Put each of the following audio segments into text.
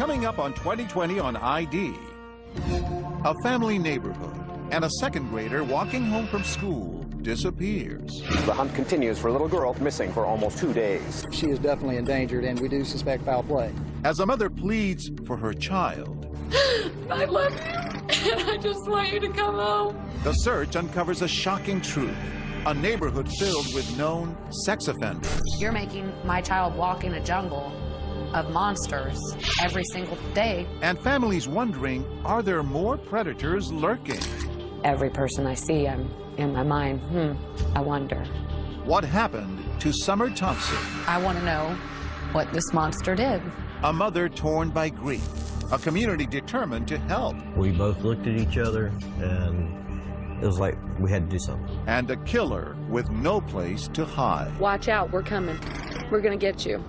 Coming up on 2020 on ID, a family neighborhood and a second grader walking home from school disappears. The hunt continues for a little girl missing for almost 2 days. She is definitely endangered, and we do suspect foul play. As a mother pleads for her child, I love you, and I just want you to come home. the search uncovers a shocking truth. A neighborhood filled with known sex offenders. You're making my child walk in a jungle of monsters every single day. And families wondering, are there more predators lurking? Every person I see, I'm in my mind, I wonder. What happened to Summer Thompson? I want to know what this monster did. A mother torn by grief. A community determined to help. We both looked at each other, and it was like we had to do something. And a killer with no place to hide. Watch out, we're coming. We're gonna get you.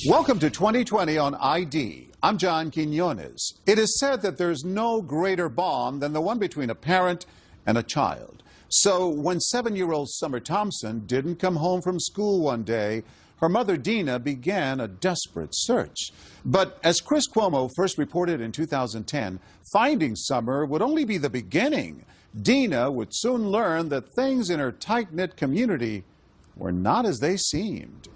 Welcome to 2020 on ID. I'm John Quinones. It is said that there's no greater bond than the one between a parent and a child. So when 7-year-old Summer Thompson didn't come home from school one day, her mother Dina began a desperate search. But as Chris Cuomo first reported in 2010, finding Summer would only be the beginning. Dina would soon learn that things in her tight-knit community were not as they seemed.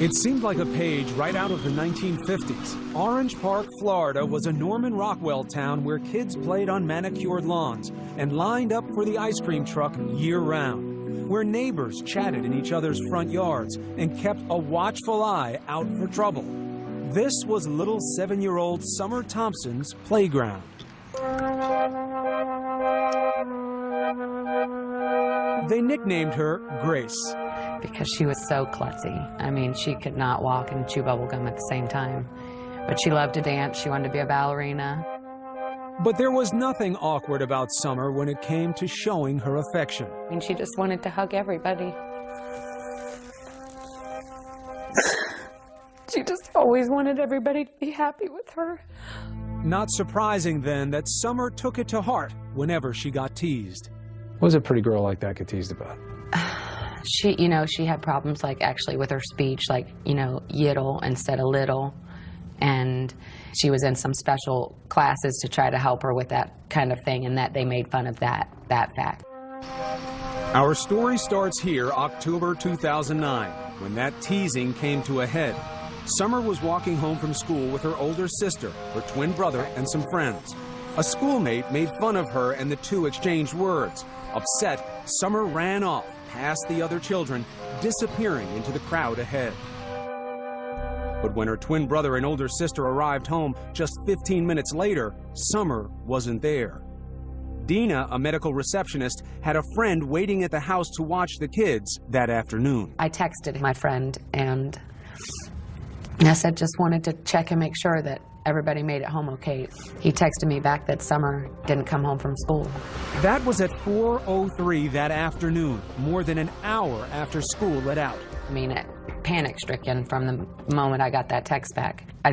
It seemed like a page right out of the 1950s. Orange Park, Florida was a Norman Rockwell town where kids played on manicured lawns and lined up for the ice cream truck year-round, where neighbors chatted in each other's front yards and kept a watchful eye out for trouble. This was little 7-year-old Summer Thompson's playground. They nicknamed her Grace. Because she was so klutzy. I mean, she could not walk and chew bubble gum at the same time. But she loved to dance. She wanted to be a ballerina. But there was nothing awkward about Summer when it came to showing her affection. I mean, she just wanted to hug everybody. She just always wanted everybody to be happy with her. Not surprising, then, that Summer took it to heart whenever she got teased. What does a pretty girl like that get teased about? She, she had problems, like, actually with her speech, like, yiddle instead of little. And she was in some special classes to try to help her with that kind of thing, and that they made fun of that fact. Our story starts here, October 2009, when that teasing came to a head. Summer was walking home from school with her older sister, her twin brother, and some friends. A schoolmate made fun of her, and the two exchanged words. Upset, Summer ran off past the other children, disappearing into the crowd ahead. But when her twin brother and older sister arrived home just 15 minutes later, Summer wasn't there. Dina, a medical receptionist, had a friend waiting at the house to watch the kids that afternoon. I texted my friend, and I said, just wanted to check and make sure that everybody made it home okay. He texted me back that Summer didn't come home from school. That was at 4:03 that afternoon, more than an hour after school let out. I mean, panic-stricken from the moment I got that text back. I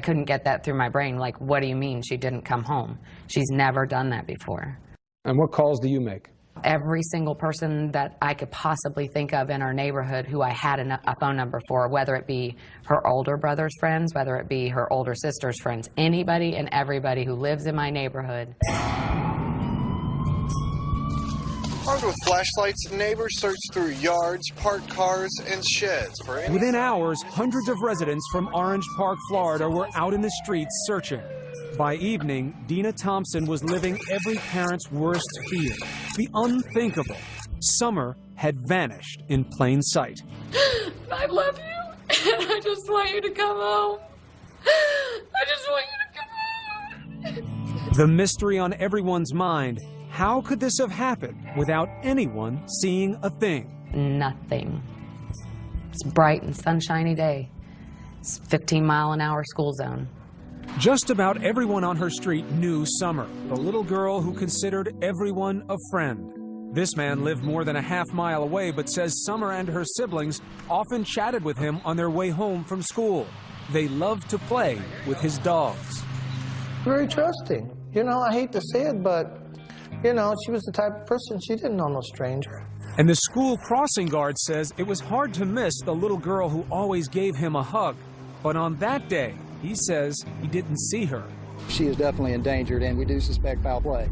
couldn't get that through my brain. Like, what do you mean she didn't come home? She's never done that before. And what calls do you make? Every single person that I could possibly think of in our neighborhood who I had a phone number for, whether it be her older brother's friends, whether it be her older sister's friends, anybody and everybody who lives in my neighborhood. Armed with flashlights, neighbors searched through yards, parked cars, and sheds for any... Within hours, hundreds of residents from Orange Park, Florida were out in the streets searching. By evening, Dina Thompson was living every parent's worst fear. The unthinkable. Summer had vanished in plain sight. I love you, and I just want you to come home. I just want you to come home. The mystery on everyone's mind. How could this have happened without anyone seeing a thing? Nothing. It's a bright and sunshiny day. It's 15-mile-an-hour school zone. Just about everyone on her street knew Summer, the little girl who considered everyone a friend. This man lived more than a half-mile away, but says Summer and her siblings often chatted with him on their way home from school. They loved to play with his dogs. Very trusting. I hate to say it, but, she was the type of person, she didn't know no stranger. And the school crossing guard says it was hard to miss the little girl who always gave him a hug. But on that day, he says he didn't see her. She is definitely endangered, and we do suspect foul play.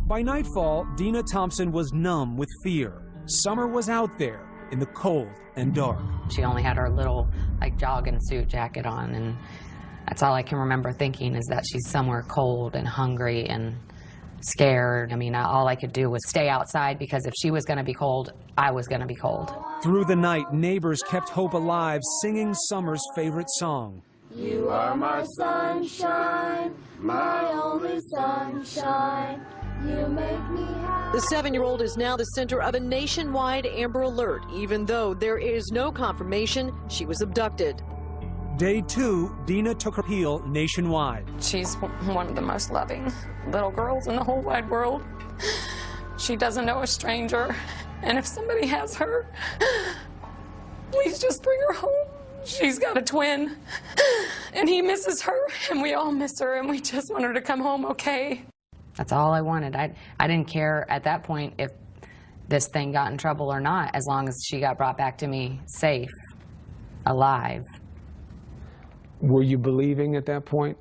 By nightfall, Dina Thompson was numb with fear. Summer was out there in the cold and dark. She only had her little, like, jogging suit jacket on, and that's all I can remember thinking is that she's somewhere cold and hungry and scared. I mean, all I could do was stay outside because if she was going to be cold, I was going to be cold. Through the night, neighbors kept hope alive, singing Summer's favorite song. You are my sunshine, my only sunshine. You make me happy. The 7-year-old is now the center of a nationwide Amber Alert, even though there is no confirmation she was abducted. Day 2, Dina took her appeal nationwide. She's one of the most loving little girls in the whole wide world. She doesn't know a stranger. And if somebody has her, please just bring her home. She's got a twin, and he misses her, and we all miss her, and we just want her to come home okay. That's all I wanted. I didn't care at that point if this thing got in trouble or not, as long as she got brought back to me safe, alive. Were you believing at that point?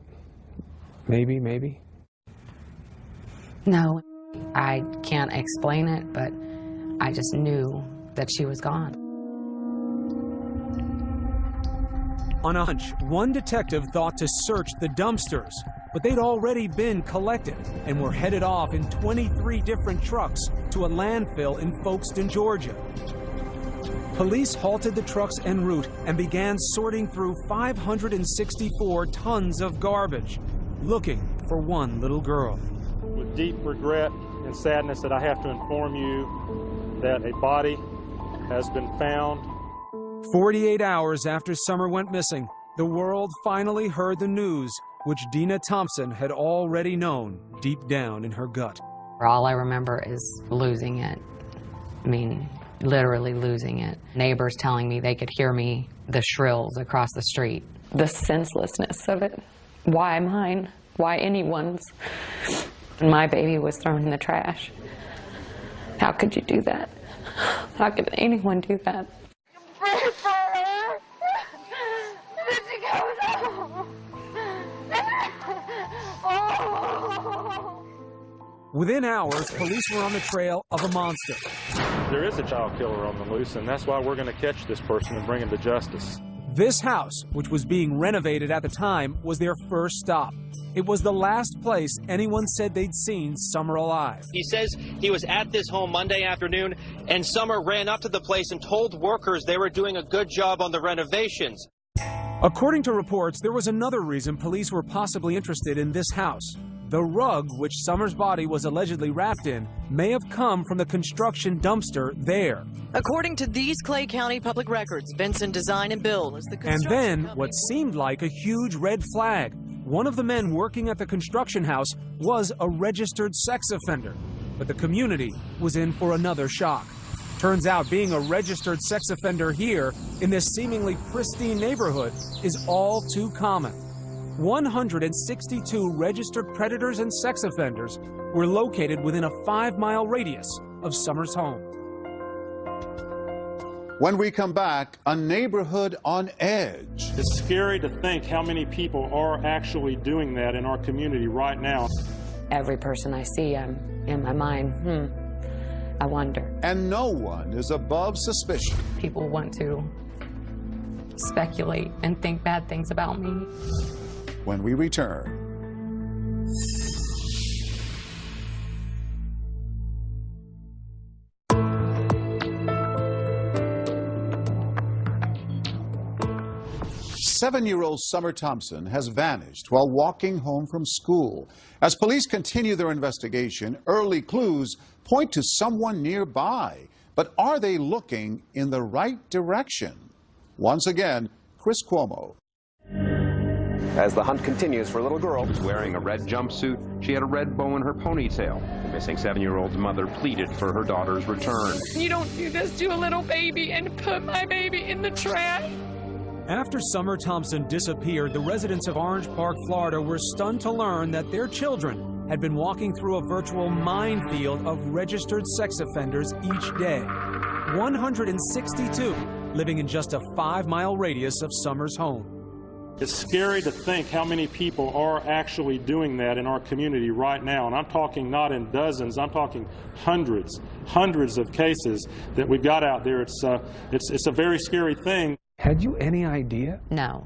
Maybe, maybe? No, I can't explain it, but I just knew that she was gone. On a hunch, one detective thought to search the dumpsters, but they'd already been collected and were headed off in 23 different trucks to a landfill in Folkestone, Georgia. Police halted the trucks en route and began sorting through 564 tons of garbage, looking for one little girl. With deep regret and sadness that I have to inform you that a body has been found. 48 hours after Summer went missing, the world finally heard the news, which Dina Thompson had already known deep down in her gut. All I remember is losing it. I mean, literally losing it. Neighbors telling me they could hear me, the shrills across the street. The senselessness of it. Why mine? Why anyone's? And my baby was thrown in the trash. How could you do that? How could anyone do that? Pray for her. That she goes home. Oh. Within hours, police were on the trail of a monster. There is a child killer on the loose, and that's why we're going to catch this person and bring him to justice. This house, which was being renovated at the time, was their first stop. It was the last place anyone said they'd seen Summer alive. He says he was at this home Monday afternoon, and Summer ran up to the place and told workers they were doing a good job on the renovations. According to reports, there was another reason police were possibly interested in this house. The rug, which Summer's body was allegedly wrapped in, may have come from the construction dumpster there. According to these Clay County public records, Vincent Design and Build is the construction And then, what seemed like a huge red flag. One of the men working at the construction house was a registered sex offender. But the community was in for another shock. Turns out being a registered sex offender here, in this seemingly pristine neighborhood, is all too common. 162 registered predators and sex offenders were located within a 5-mile radius of Summer's home. When we come back, a neighborhood on edge. It's scary to think how many people are actually doing that in our community right now. Every person I see, I'm in my mind, I wonder. And no one is above suspicion. People want to speculate and think bad things about me. When we return. Seven-year-old Summer Thompson has vanished while walking home from school. As police continue their investigation, early clues point to someone nearby. But are they looking in the right direction? Once again, Chris Cuomo. As the hunt continues for little girl. She was wearing a red jumpsuit. She had a red bow in her ponytail. The missing 7-year-old's mother pleaded for her daughter's return. You don't do this to a little baby and put my baby in the trash. After Summer Thompson disappeared, the residents of Orange Park, Florida were stunned to learn that their children had been walking through a virtual minefield of registered sex offenders each day. 162, living in just a 5-mile radius of Summers' home. It's scary to think how many people are actually doing that in our community right now. And I'm talking not in dozens, I'm talking hundreds of cases that we've got out there. It's a very scary thing. Had you any idea? No.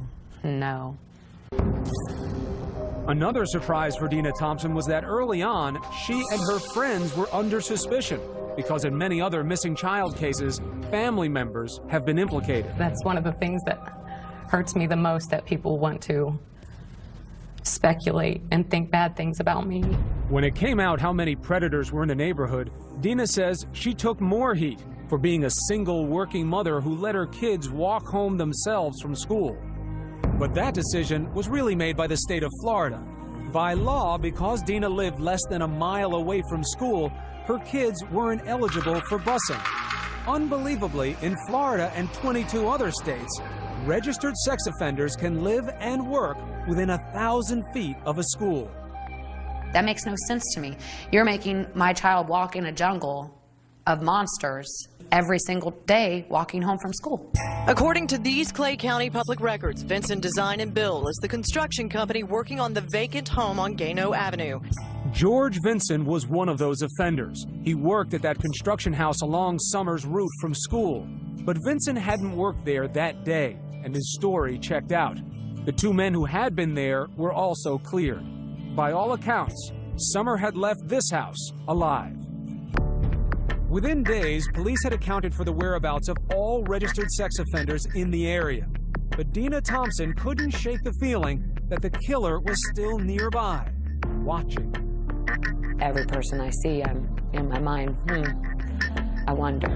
Another surprise for Dina Thompson was that early on, she and her friends were under suspicion because in many other missing child cases, family members have been implicated. That's one of the things that hurts me the most, that people want to speculate and think bad things about me. When it came out how many predators were in the neighborhood, Dina says she took more heat for being a single working mother who let her kids walk home themselves from school. But that decision was really made by the state of Florida. By law, because Dina lived less than a mile away from school, her kids weren't eligible for busing. Unbelievably, in Florida and 22 other states, registered sex offenders can live and work within 1,000 feet of a school. That makes no sense to me. You're making my child walk in a jungle of monsters every single day walking home from school. According to these Clay County public records, Vincent Design and Build is the construction company working on the vacant home on Gano Avenue. George Vinson was one of those offenders. He worked at that construction house along Summers' route from school. But Vinson hadn't worked there that day, and his story checked out. The two men who had been there were also cleared. By all accounts, Summer had left this house alive. Within days, police had accounted for the whereabouts of all registered sex offenders in the area. But Dina Thompson couldn't shake the feeling that the killer was still nearby, watching. Every person I see, I'm in my mind, I wonder.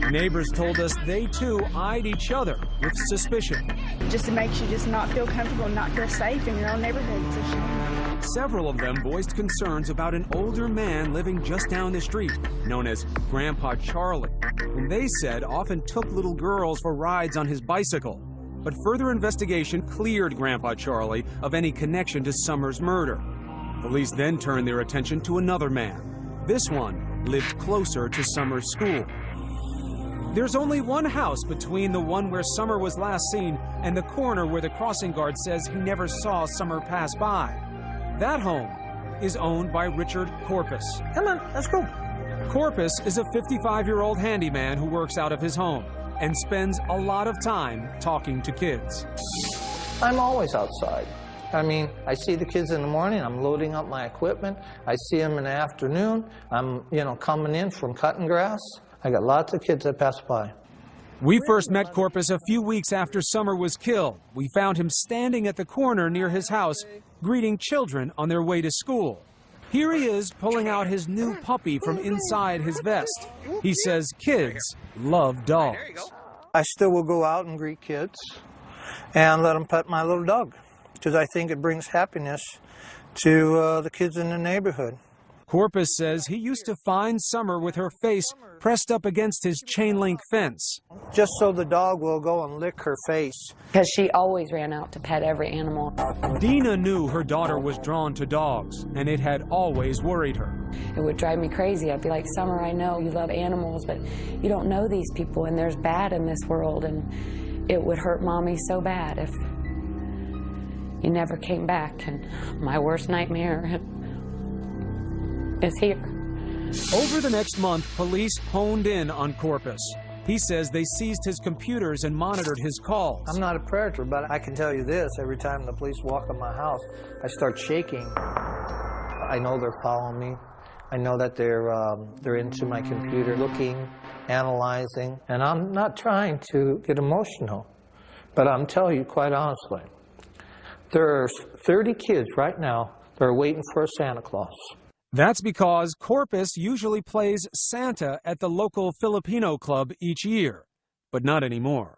Neighbors told us they too eyed each other with suspicion. Just it makes you just not feel comfortable, not feel safe in your own neighborhood. It's a shame. Several of them voiced concerns about an older man living just down the street, known as Grandpa Charlie, whom they said often took little girls for rides on his bicycle. But further investigation cleared Grandpa Charlie of any connection to Summers' murder. Police then turned their attention to another man. This one lived closer to Summers' school. There's only one house between the one where Summer was last seen and the corner where the crossing guard says he never saw Summer pass by. That home is owned by Richard Corpus. Come on, let's go. Corpus is a 55-year-old handyman who works out of his home and spends a lot of time talking to kids. I'm always outside. I mean, I see the kids in the morning, I'm loading up my equipment. I see them in the afternoon. I'm, coming in from cutting grass. I got lots of kids that pass by. We first met Corpus a few weeks after Summer was killed. We found him standing at the corner near his house, greeting children on their way to school. Here he is pulling out his new puppy from inside his vest. He says kids love dogs. I still will go out and greet kids and let them pet my little dog, because I think it brings happiness to the kids in the neighborhood. Corpus says he used to find Summer with her face pressed up against his chain-link fence. Just so the dog will go and lick her face. Because she always ran out to pet every animal. Dina knew her daughter was drawn to dogs, and it had always worried her. It would drive me crazy. I'd be like, Summer, I know you love animals, but you don't know these people, and there's bad in this world, and it would hurt Mommy so bad if you never came back. And my worst nightmare is here. Over the next month, police honed in on Corpus. He says they seized his computers and monitored his calls. I'm not a predator, but I can tell you this, every time the police walk in my house, I start shaking. I know they're following me. I know that they're into my computer, looking, analyzing, and I'm not trying to get emotional, but I'm telling you quite honestly, there are 30 kids right now that are waiting for a Santa Claus. That's because Corpus usually plays Santa at the local Filipino club each year, but not anymore.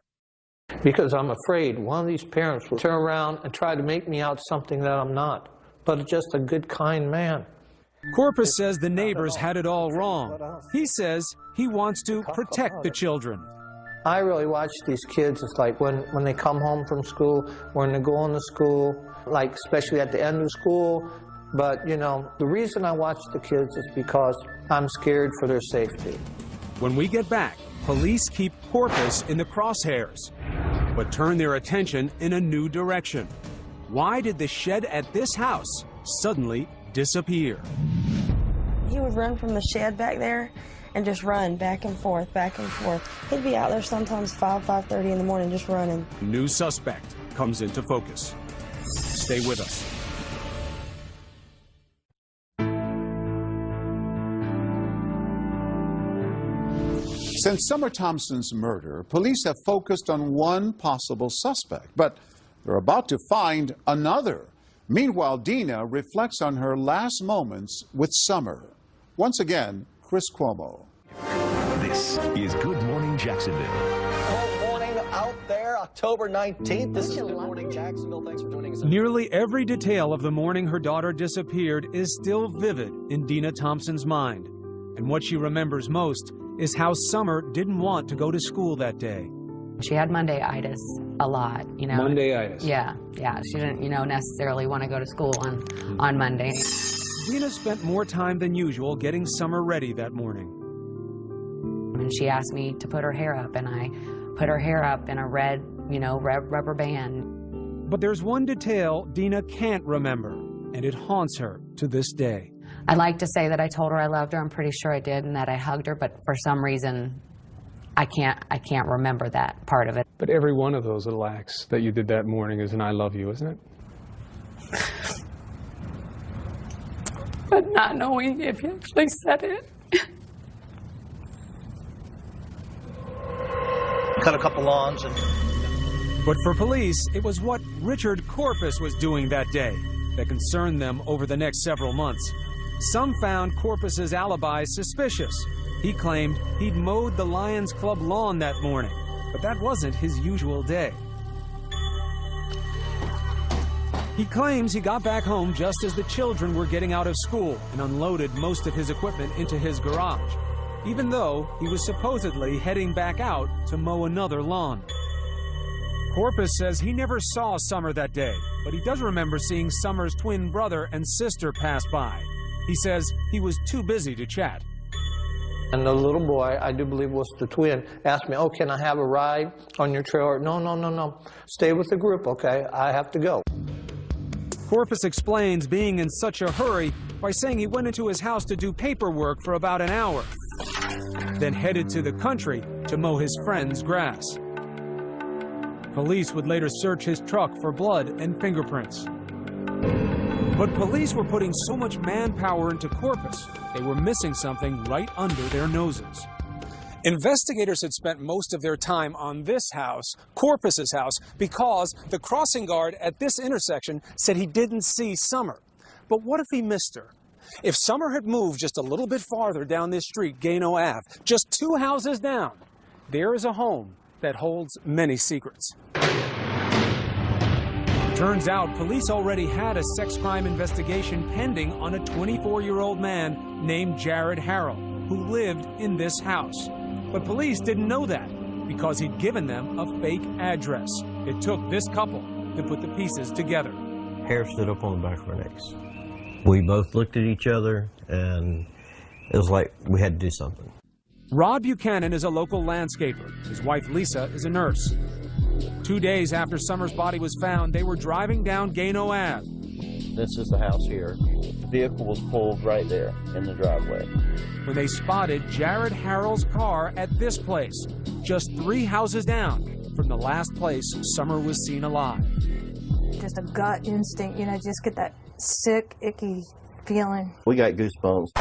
Because I'm afraid one of these parents will turn around and try to make me out something that I'm not, but just a good, kind man. Corpus says the neighbors had it all wrong. He says he wants to protect the children. I really watch these kids. It's like when they come home from school, when they go into school, like especially at the end of school. But, the reason I watch the kids is because I'm scared for their safety. When we get back, police keep Corpus in the crosshairs, but turn their attention in a new direction. Why did the shed at this house suddenly disappear? He would run from the shed back there and just run back and forth, back and forth. He'd be out there sometimes 5:30 in the morning just running. New suspect comes into focus. Stay with us. Since Summer Thompson's murder, police have focused on one possible suspect, but they're about to find another. Meanwhile, Dina reflects on her last moments with Summer. Once again, Chris Cuomo. This is Good Morning Jacksonville. Good morning out there, October 19th. This is Good Morning Jacksonville. Thanks for joining us. Nearly every detail of the morning her daughter disappeared is still vivid in Dina Thompson's mind. And what she remembers most is how Summer didn't want to go to school that day. She had Monday-itis a lot, you know. Monday-itis. Yeah. She didn't, necessarily want to go to school on Monday. Dina spent more time than usual getting Summer ready that morning. And she asked me to put her hair up, and I put her hair up in a red, rubber band. But there's one detail Dina can't remember, and it haunts her to this day. I'd like to say that I told her I loved her. I'm pretty sure I did, and that I hugged her, but for some reason, I can't remember that part of it. But every one of those little acts that you did that morning is an I love you, isn't it? But not knowing if you actually said it. Cut a couple lawns and... But for police, it was what Richard Corpus was doing that day that concerned them over the next several months. Some found Corpus's alibi suspicious. He claimed he'd mowed the Lions Club lawn that morning, but that wasn't his usual day. He claims he got back home just as the children were getting out of school and unloaded most of his equipment into his garage, even though he was supposedly heading back out to mow another lawn. Corpus says he never saw Summer that day, but he does remember seeing Summer's twin brother and sister pass by. He says he was too busy to chat. And the little boy, I do believe was the twin, asked me, oh, can I have a ride on your trailer? No. Stay with the group, okay? I have to go. Corpus explains being in such a hurry by saying he went into his house to do paperwork for about an hour, then headed to the country to mow his friend's grass. Police would later search his truck for blood and fingerprints. But police were putting so much manpower into Corpus, they were missing something right under their noses. Investigators had spent most of their time on this house, Corpus's house, because the crossing guard at this intersection said he didn't see Summer. But what if he missed her? If Summer had moved just a little bit farther down this street, Gano Ave, just 2 houses down, there is a home that holds many secrets. Turns out police already had a sex crime investigation pending on a 24-year-old man named Jared Harrell, who lived in this house. But police didn't know that because he'd given them a fake address. It took this couple to put the pieces together. Hair stood up on the back of our necks. We both looked at each other, and it was like we had to do something. Rod Buchanan is a local landscaper. His wife, Lisa, is a nurse. 2 days after Summer's body was found, they were driving down Gano Ave. This is the house here. The vehicle was pulled right there in the driveway. When they spotted Jared Harrell's car at this place, just 3 houses down from the last place Summer was seen alive. Just a gut instinct, just get that sick, icky feeling. We got goosebumps.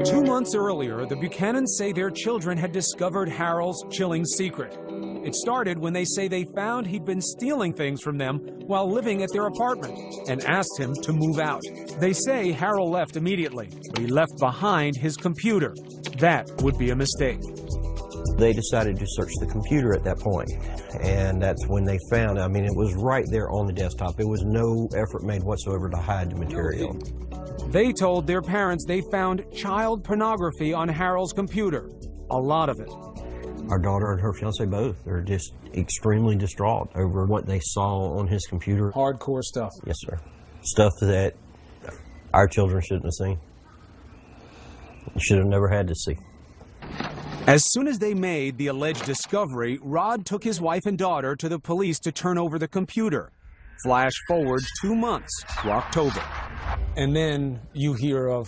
2 months earlier, the Buchanans say their children had discovered Harrell's chilling secret. It started when they say they found he'd been stealing things from them while living at their apartment and asked him to move out. They say Harrell left immediately, but he left behind his computer. That would be a mistake. They decided to search the computer at that point, and that's when they found, it was right there on the desktop. There was no effort made whatsoever to hide the material. They told their parents they found child pornography on Harrell's computer, a lot of it. Our daughter and her fiance both are just extremely distraught over what they saw on his computer. Hardcore stuff. Yes, sir. Stuff that our children shouldn't have seen. Should have never had to see. As soon as they made the alleged discovery, Rod took his wife and daughter to the police to turn over the computer. Flash forward 2 months to October. And then you hear of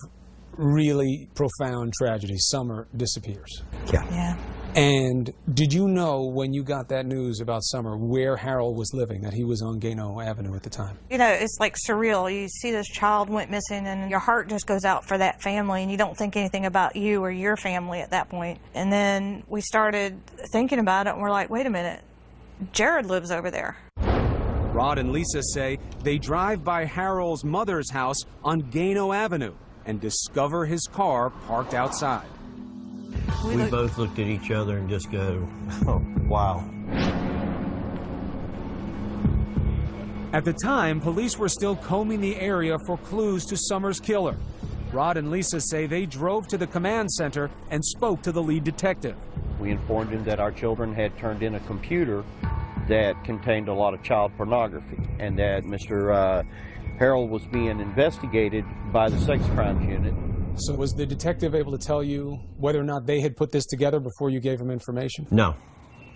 really profound tragedy. Summer disappears. Yeah. And did you know when you got that news about Summer where Harold was living, that he was on Gano Avenue at the time? You know, it's like surreal. You see this child went missing and your heart just goes out for that family and you don't think anything about you or your family at that point. And then we started thinking about it and we're like, wait a minute, Jared lives over there. Rod and Lisa say they drive by Harold's mother's house on Gano Avenue and discover his car parked outside. We both looked at each other and just go, oh, wow. At the time, police were still combing the area for clues to Summer's killer. Rod and Lisa say they drove to the command center and spoke to the lead detective. We informed him that our children had turned in a computer that contained a lot of child pornography and that Mr. Harold was being investigated by the sex crimes unit. So was the detective able to tell you whether or not they had put this together before you gave him information? No,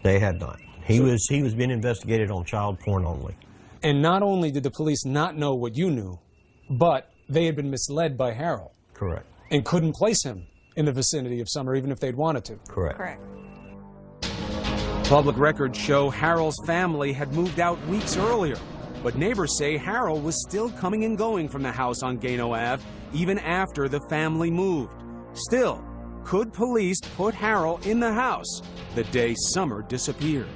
they had not. He was being investigated on child porn only. And not only did the police not know what you knew, but they had been misled by Harold. Correct. And couldn't place him in the vicinity of Summer even if they'd wanted to. Correct. Correct. Public records show Harold's family had moved out weeks earlier, but neighbors say Harold was still coming and going from the house on Gano Ave even after the family moved. Still, could police put Harold in the house the day Summer disappeared?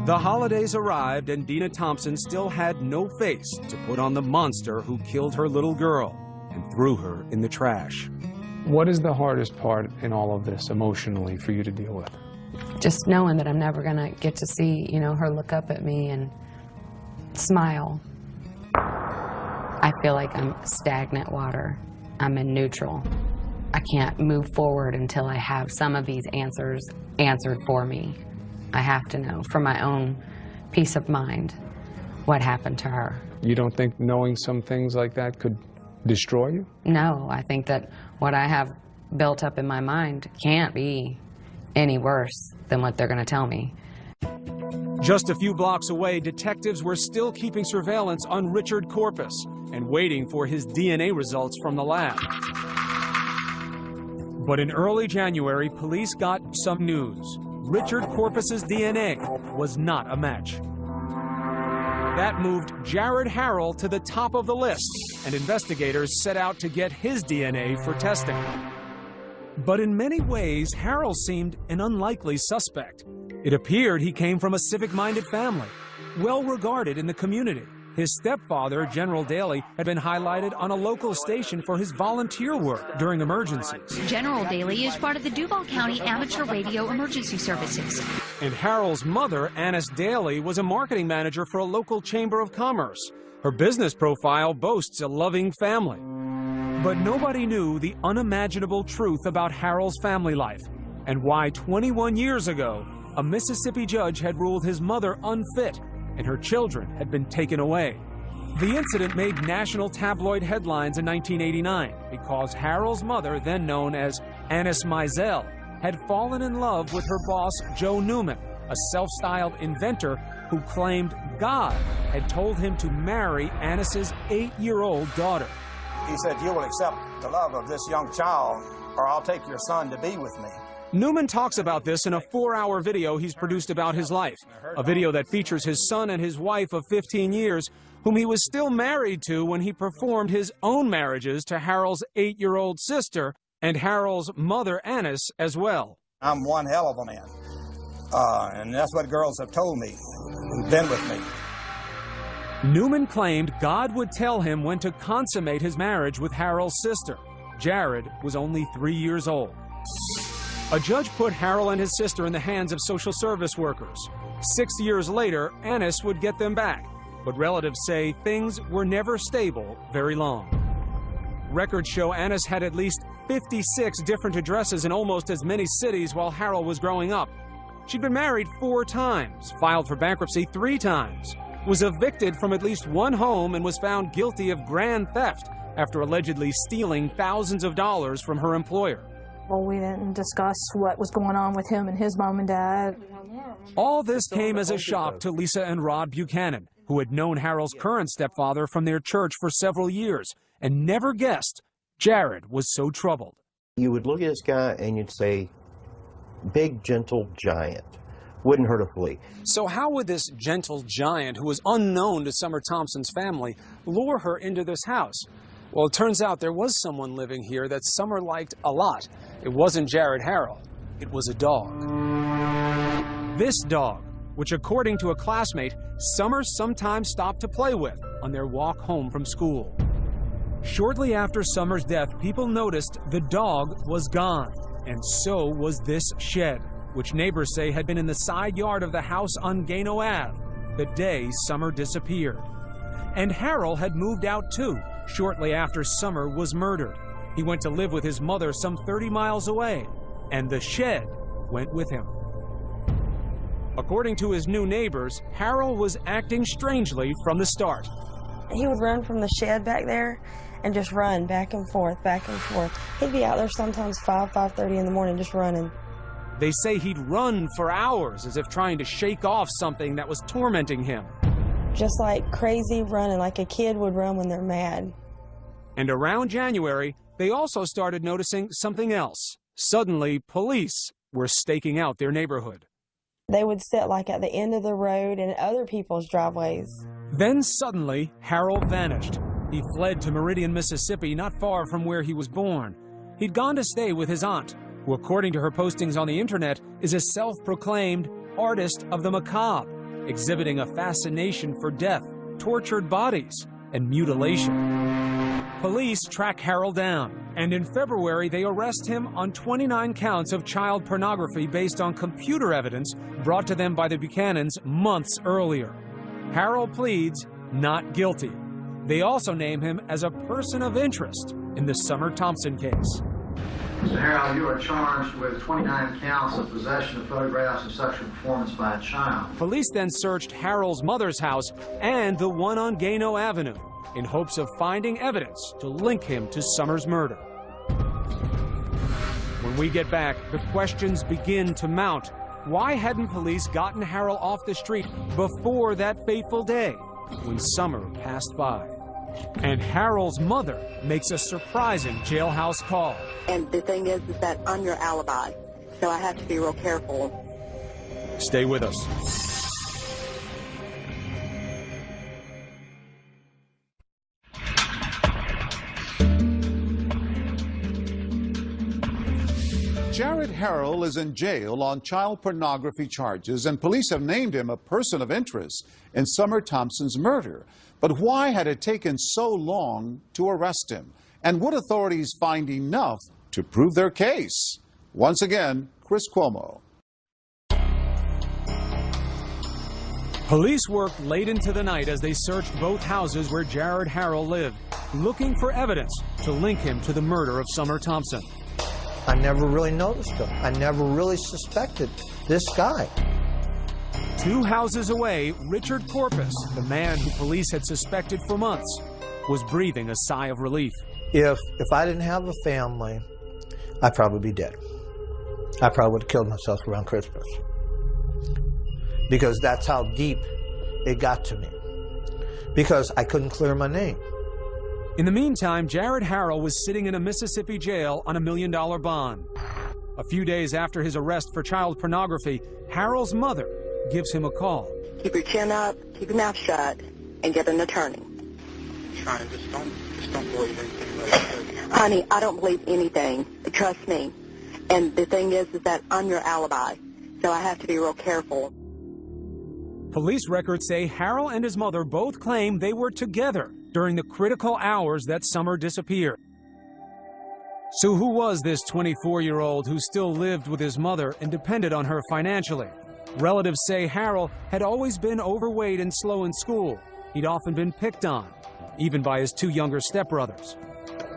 The holidays arrived and Dina Thompson still had no face to put on the monster who killed her little girl and threw her in the trash. What is the hardest part in all of this emotionally for you to deal with? Just knowing that I'm never gonna get to see, you know, her look up at me and smile. I feel like I'm stagnant water. I'm in neutral. I can't move forward until I have some of these answers answered for me. I have to know for my own peace of mind what happened to her. You don't think knowing some things like that could destroy you? No, I think that what I have built up in my mind can't be any worse than what they're going to tell me. Just a few blocks away, detectives were still keeping surveillance on Richard Corpus and waiting for his DNA results from the lab. But in early January, police got some news. Richard Corpus's DNA was not a match. That moved Jared Harold to the top of the list, and investigators set out to get his DNA for testing. But in many ways, Harold seemed an unlikely suspect. It appeared he came from a civic-minded family, well regarded in the community. His stepfather, General Daly, had been highlighted on a local station for his volunteer work during emergencies. General Daly is part of the Duval County Amateur Radio Emergency Services. And Harold's mother, Annis Daly, was a marketing manager for a local chamber of commerce. Her business profile boasts a loving family. But nobody knew the unimaginable truth about Harold's family life and why 21 years ago, a Mississippi judge had ruled his mother unfit and her children had been taken away. The incident made national tabloid headlines in 1989 because Harold's mother, then known as Annis Mizell, had fallen in love with her boss, Joe Newman, a self-styled inventor who claimed God had told him to marry Annis's 8-year-old daughter. He said, "You will accept the love of this young child, or I'll take your son to be with me." Newman talks about this in a 4-hour video he's produced about his life, a video that features his son and his wife of 15 years, whom he was still married to when he performed his own marriages to Harold's 8-year-old sister and Harold's mother, Annis, as well. I'm one hell of a man, and that's what girls have told me, who've been with me. Newman claimed God would tell him when to consummate his marriage with Harold's sister. Jared was only 3 years old. A judge put Harold and his sister in the hands of social service workers. 6 years later, Annis would get them back, but relatives say things were never stable very long. Records show Annis had at least 56 different addresses in almost as many cities while Harold was growing up. She'd been married 4 times, filed for bankruptcy 3 times, was evicted from at least 1 home, and was found guilty of grand theft after allegedly stealing thousands of dollars from her employer. Well, we didn't discuss what was going on with him and his mom and dad. All this came as a shock to Lisa and Rod Buchanan, who had known Harold's current stepfather from their church for several years and never guessed Jared was so troubled. You would look at this guy and you'd say, big, gentle giant. Wouldn't hurt a flea. So how would this gentle giant, who was unknown to Summer Thompson's family, lure her into this house? Well, it turns out there was someone living here that Summer liked a lot. It wasn't Jared Harrell. It was a dog. This dog, which according to a classmate, Summer sometimes stopped to play with on their walk home from school. Shortly after Summer's death, people noticed the dog was gone, and so was this shed, which neighbors say had been in the side yard of the house on Gano Ave the day Summer disappeared. And Harrell had moved out too, shortly after Summer was murdered. He went to live with his mother some 30 miles away, and the shed went with him. According to his new neighbors, Harrell was acting strangely from the start. He would run from the shed back there and just run back and forth, back and forth. He'd be out there sometimes 5:30 in the morning just running. They say he'd run for hours as if trying to shake off something that was tormenting him. Just like crazy running, like a kid would run when they're mad. And around January, they also started noticing something else. Suddenly, police were staking out their neighborhood. They would sit like at the end of the road in other people's driveways. Then suddenly, Harrell vanished. He fled to Meridian, Mississippi, not far from where he was born. He'd gone to stay with his aunt, who, according to her postings on the internet, is a self-proclaimed artist of the macabre, exhibiting a fascination for death, tortured bodies, and mutilation. Police track Harrell down, and in February they arrest him on 29 counts of child pornography based on computer evidence brought to them by the Buchanans months earlier. Harrell pleads not guilty. They also name him as a person of interest in the Summer Thompson case. Mr. Harrell, you are charged with 29 counts of possession of photographs of sexual performance by a child. Police then searched Harrell's mother's house and the one on Gano Avenue in hopes of finding evidence to link him to Summer's murder. When we get back, the questions begin to mount. Why hadn't police gotten Harrell off the street before that fateful day when Summer passed by? And Harrell's mother makes a surprising jailhouse call. And the thing is that I'm your alibi, so I have to be real careful. Stay with us. Jared Harrell is in jail on child pornography charges, and police have named him a person of interest in Summer Thompson's murder. But why had it taken so long to arrest him? And would authorities find enough to prove their case? Once again, Chris Cuomo. Police worked late into the night as they searched both houses where Jared Harrell lived, looking for evidence to link him to the murder of Summer Thompson. I never really noticed him. I never really suspected this guy. 2 houses away, Richard Corpus, the man who police had suspected for months, was breathing a sigh of relief. If I didn't have a family, I'd probably be dead. I probably would have killed myself around Christmas. Because that's how deep it got to me. Because I couldn't clear my name. In the meantime, Jared Harrell was sitting in a Mississippi jail on $1 million bond. A few days after his arrest for child pornography, Harrell's mother gives him a call. Keep your chin up, keep your mouth shut, and get an attorney. Just don't believe anything. Honey, I don't believe anything. Trust me. And the thing is that I'm your alibi, so I have to be real careful. Police records say Harrell and his mother both claim they were together during the critical hours that Summer disappeared. So who was this 24-year-old who still lived with his mother and depended on her financially? Relatives say Harrell had always been overweight and slow in school. He'd often been picked on, even by his 2 younger stepbrothers.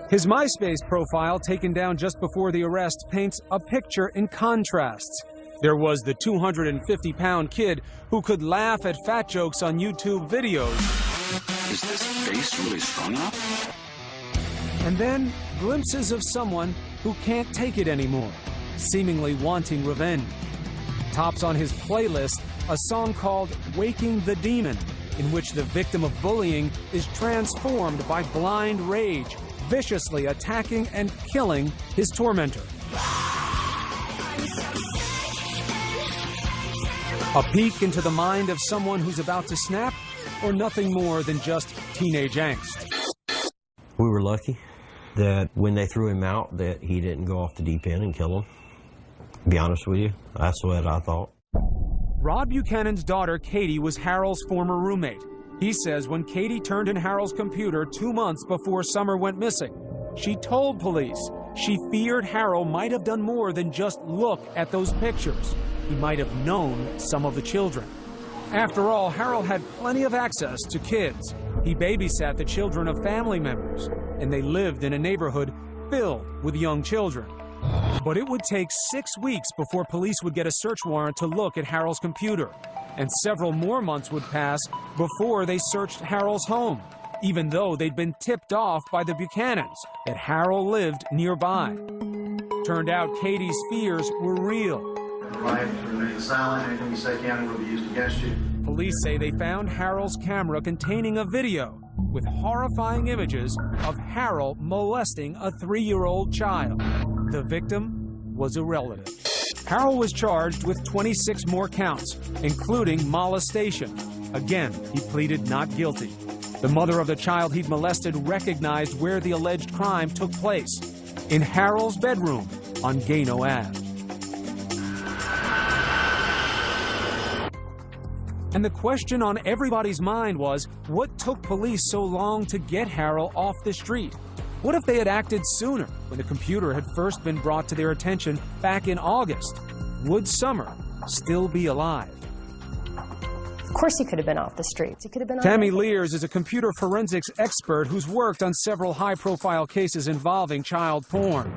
His MySpace profile, taken down just before the arrest, paints a picture in contrasts. There was the 250-pound kid who could laugh at fat jokes on YouTube videos. Is this face really strung up? And then glimpses of someone who can't take it anymore, seemingly wanting revenge. Tops on his playlist a song called Waking the Demon, in which the victim of bullying is transformed by blind rage, viciously attacking and killing his tormentor. A peek into the mind of someone who's about to snap, or nothing more than just teenage angst. We were lucky that when they threw him out that he didn't go off the deep end and kill him. To be honest with you, that's what I thought. Rod Buchanan's daughter, Katie, was Harold's former roommate. He says when Katie turned in Harold's computer 2 months before Summer went missing, she told police she feared Harold might have done more than just look at those pictures. He might have known some of the children. After all, Harold had plenty of access to kids. He babysat the children of family members, and they lived in a neighborhood filled with young children. But it would take 6 weeks before police would get a search warrant to look at Harold's computer, and several more months would pass before they searched Harold's home, even though they'd been tipped off by the Buchanans that Harold lived nearby. Turned out Katie's fears were real. Right, remain silent. Anything you say can will be used against you. Police say they found Harold's camera containing a video with horrifying images of Harold molesting a 3-year-old child. The victim was a relative. Harold was charged with 26 more counts, including molestation. Again, he pleaded not guilty. The mother of the child he'd molested recognized where the alleged crime took place, in Harold's bedroom on Gano Ave. And the question on everybody's mind was, what took police so long to get Harold off the street? What if they had acted sooner, when the computer had first been brought to their attention back in August? Would Summer still be alive? Of course he could have been off the streets. He could have been. Tammy Lears is a computer forensics expert who's worked on several high-profile cases involving child porn.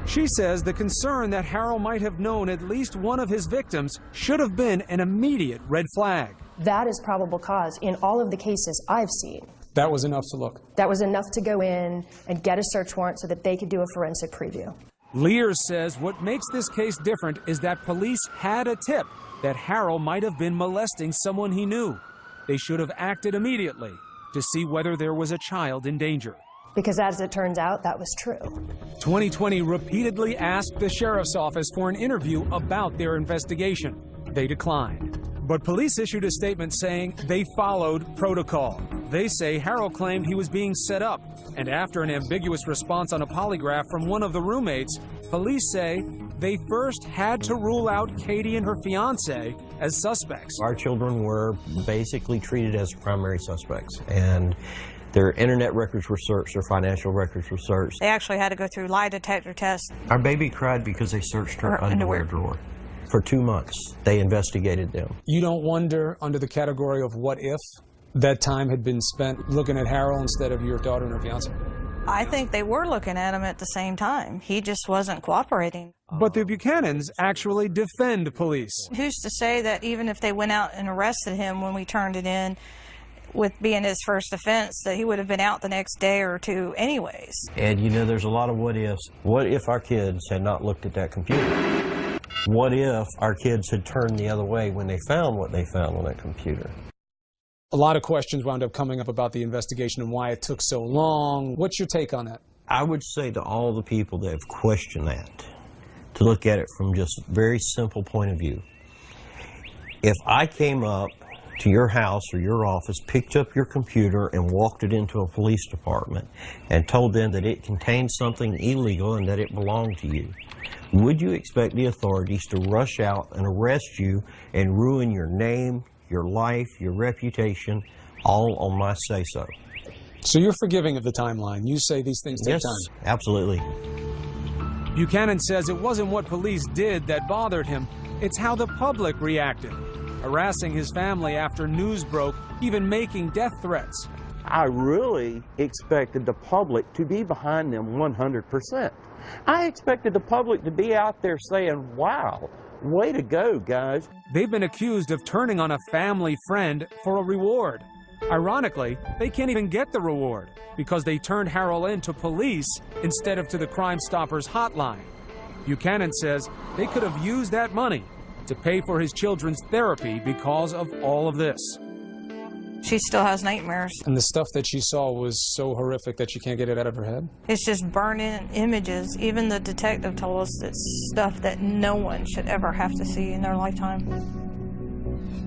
She says the concern that Harold might have known at least one of his victims should have been an immediate red flag. That is probable cause in all of the cases I've seen. That was enough to look. That was enough to go in and get a search warrant so that they could do a forensic preview. Lears says what makes this case different is that police had a tip that Harold might have been molesting someone he knew. They should have acted immediately to see whether there was a child in danger. Because as it turns out, that was true. 2020 repeatedly asked the sheriff's office for an interview about their investigation. They declined. But police issued a statement saying they followed protocol. They say Harold claimed he was being set up, and after an ambiguous response on a polygraph from one of the roommates, police say they first had to rule out Katie and her fiance as suspects. Our children were basically treated as primary suspects, and their internet records were searched, their financial records were searched. They actually had to go through lie detector tests. Our baby cried because they searched her underwear drawer. For 2 months, they investigated them. You don't wonder, under the category of what if, that time had been spent looking at Harold instead of your daughter and her fiance? I think they were looking at him at the same time. He just wasn't cooperating. But the Buchanans actually defend police. Who's to say that even if they went out and arrested him when we turned it in, with being his first offense, that he would have been out the next day or two anyways? And you know, there's a lot of what ifs. What if our kids had not looked at that computer? What if our kids had turned the other way when they found what they found on that computer? A lot of questions wound up coming up about the investigation and why it took so long. What's your take on that? I would say to all the people that have questioned that, to look at it from just a very simple point of view. If I came up to your house or your office, picked up your computer and walked it into a police department and told them that it contained something illegal and that it belonged to you, would you expect the authorities to rush out and arrest you and ruin your name, your life, your reputation, all on my say-so? So you're forgiving of the timeline. You say these things take time. Yes, absolutely. Buchanan says it wasn't what police did that bothered him, it's how the public reacted, harassing his family after news broke, even making death threats. I really expected the public to be behind them 100%. I expected the public to be out there saying, wow, way to go, guys. They've been accused of turning on a family friend for a reward. Ironically, they can't even get the reward because they turned Harrell in to police instead of to the Crime Stoppers hotline. Buchanan says they could have used that money to pay for his children's therapy because of all of this. She still has nightmares. And the stuff that she saw was so horrific that she can't get it out of her head? It's just burning images. Even the detective told us it's stuff that no one should ever have to see in their lifetime.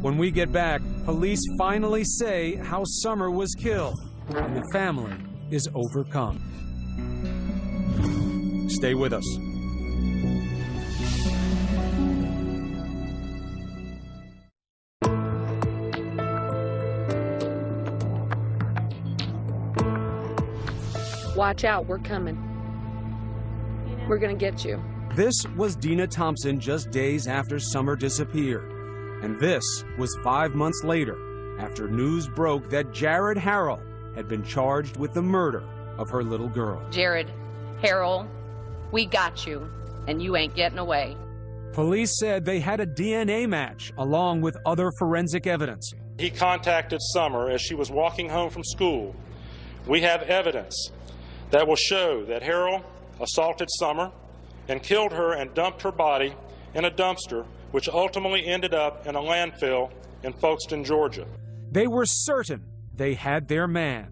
When we get back, police finally say how Summer was killed, and the family is overcome. Stay with us. Watch out, we're coming. We're gonna get you. This was Dina Thompson just days after Summer disappeared. And this was 5 months later, after news broke that Jared Harrell had been charged with the murder of her little girl. Jared, Harrell, we got you, and you ain't getting away. Police said they had a DNA match along with other forensic evidence. He contacted Summer as she was walking home from school. We have evidence that will show that Harrell assaulted Summer and killed her and dumped her body in a dumpster, which ultimately ended up in a landfill in Folkestone, Georgia. They were certain they had their man,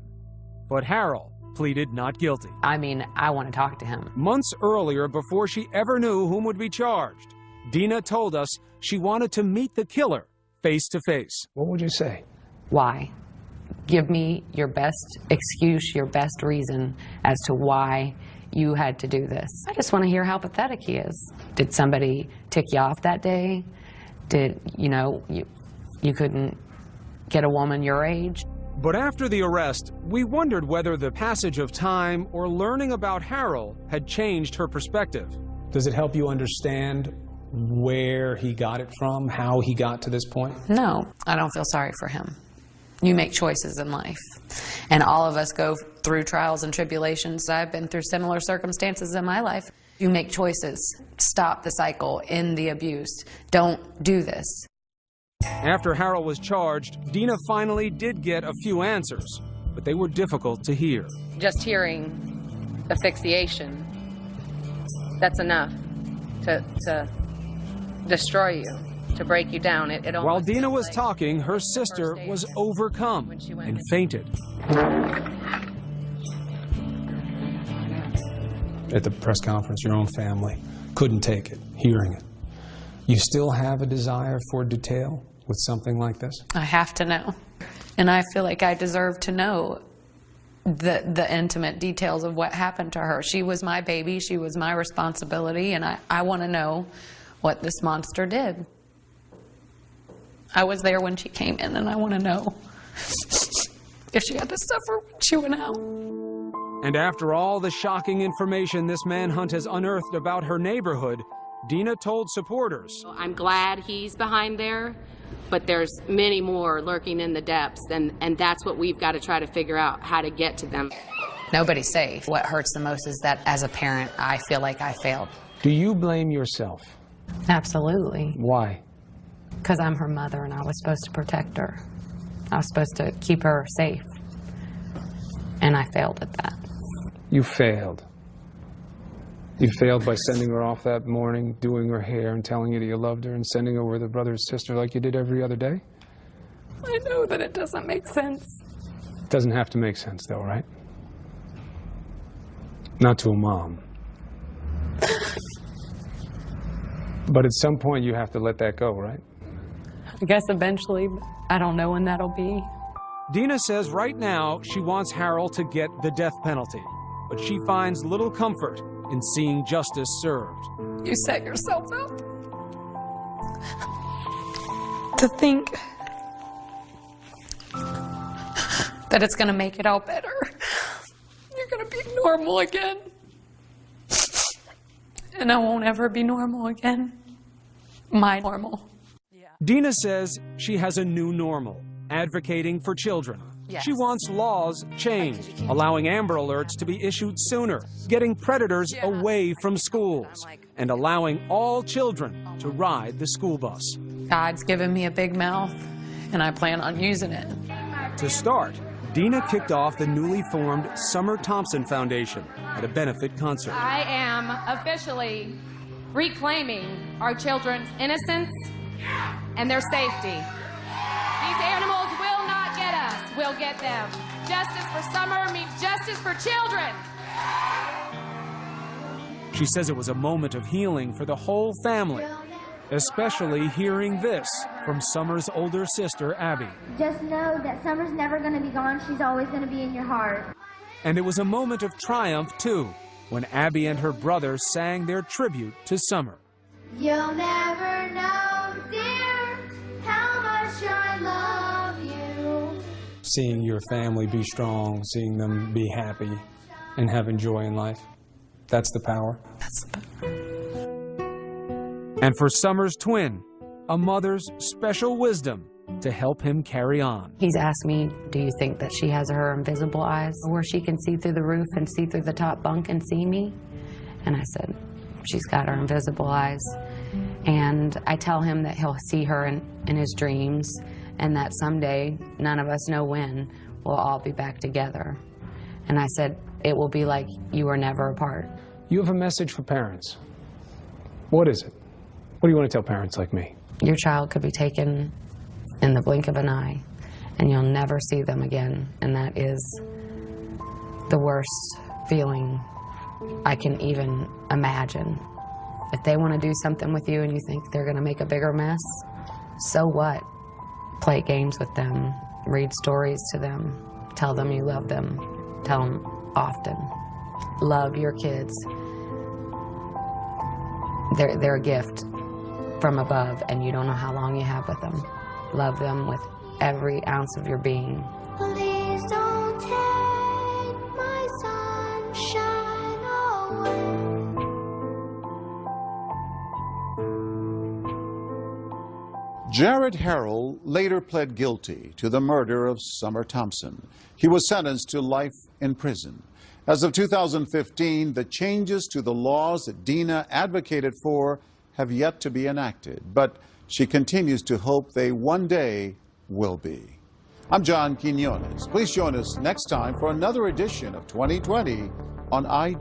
but Harrell pleaded not guilty. I mean, I want to talk to him. Months earlier, before she ever knew whom would be charged, Dina told us she wanted to meet the killer face to face. What would you say? Why? Give me your best excuse, your best reason as to why you had to do this. I just want to hear how pathetic he is. Did somebody tick you off that day? Did, you couldn't get a woman your age? But after the arrest, we wondered whether the passage of time or learning about Harrell had changed her perspective. Does it help you understand where he got it from, how he got to this point? No, I don't feel sorry for him. You make choices in life, and all of us go through trials and tribulations. I've been through similar circumstances in my life. You make choices. Stop the cycle, end the abuse. Don't do this. After Harrell was charged, Dina finally did get a few answers, but they were difficult to hear. Just hearing asphyxiation, that's enough to destroy you, to break you down. While Dina was talking, her sister was overcome and fainted. At the press conference, your own family couldn't take it, hearing it. You still have a desire for detail with something like this? I have to know. And I feel like I deserve to know the intimate details of what happened to her. She was my baby, she was my responsibility, and I want to know what this monster did. I was there when she came in, and I want to know if she had to suffer when she went out. And after all the shocking information this manhunt has unearthed about her neighborhood, Dina told supporters, I'm glad he's behind there, but there's many more lurking in the depths, and that's what we've got to try to figure out, how to get to them. Nobody's safe. What hurts the most is that as a parent, I feel like I failed. Do you blame yourself? Absolutely. Why? Because I'm her mother and I was supposed to protect her. I was supposed to keep her safe. And I failed at that. You failed. You failed by sending her off that morning, doing her hair and telling you that you loved her, and sending her with her brother and sister like you did every other day? I know that it doesn't make sense. It doesn't have to make sense though, right? Not to a mom. But at some point you have to let that go, right? I guess eventually, but I don't know when that'll be. Dina says right now she wants Harrell to get the death penalty, but she finds little comfort in seeing justice served. You set yourself up to think that it's going to make it all better. You're going to be normal again. And I won't ever be normal again. My normal. Dina says she has a new normal, advocating for children. Yes. She wants laws changed, allowing Amber Alerts to be issued sooner, getting predators away from schools, and allowing all children to ride the school bus. God's given me a big mouth, and I plan on using it. To start, Dina kicked off the newly formed Summer Thompson Foundation at a benefit concert. I am officially reclaiming our children's innocence and their safety. These animals will not get us, we'll get them. Justice for Summer means justice for children. She says it was a moment of healing for the whole family, especially hearing this from Summer's older sister, Abby. Just know that Summer's never going to be gone. She's always going to be in your heart. And it was a moment of triumph, too, when Abby and her brother sang their tribute to Summer. You'll never know, dear, how much I love you. Seeing your family be strong, seeing them be happy and having joy in life, that's the power. And for Summer's twin, a mother's special wisdom to help him carry on. He's asked me, do you think that she has her invisible eyes where she can see through the roof and see through the top bunk and see me? And I said, she's got her invisible eyes. And I tell him that he'll see her in his dreams, and that someday, none of us know when, we'll all be back together. And I said, it will be like you were never apart. You have a message for parents. What is it? What do you want to tell parents like me? Your child could be taken in the blink of an eye, and you'll never see them again. And that is the worst feeling I can even imagine. If they want to do something with you and you think they're going to make a bigger mess, so what? Play games with them, read stories to them, tell them you love them, tell them often. Love your kids. They're a gift from above, and you don't know how long you have with them. Love them with every ounce of your being. Please don't take my sunshine away. Jared Harrell later pled guilty to the murder of Summer Thompson. He was sentenced to life in prison. As of 2015, the changes to the laws that Dina advocated for have yet to be enacted, but she continues to hope they one day will be. I'm John Quinones. Please join us next time for another edition of 2020 on ID.